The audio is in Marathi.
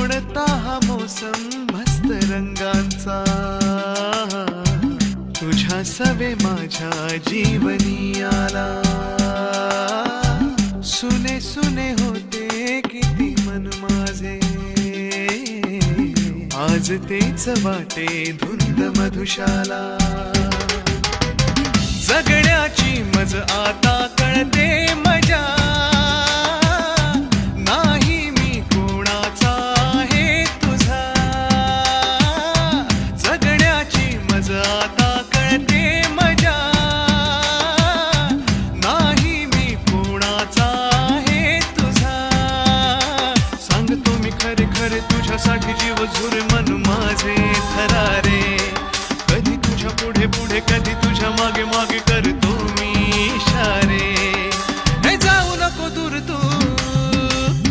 कोणता हा मोसम मस्त रंगांचा, तुझ्या सवे माझ्या जीवनी आला. सुने सुने होते किती मन माझे, आज तेच वाटे धुंद मधुशाला. जगण्याची मज आता कळते मजा, नाही मी कोणाचा आहे तुझा. जगण्याची मज आता कळते मजा, नाही मी कोणाचा आहे तुझा. सांगतो मी खरे खरे तुझ्यासाठी जीव झुर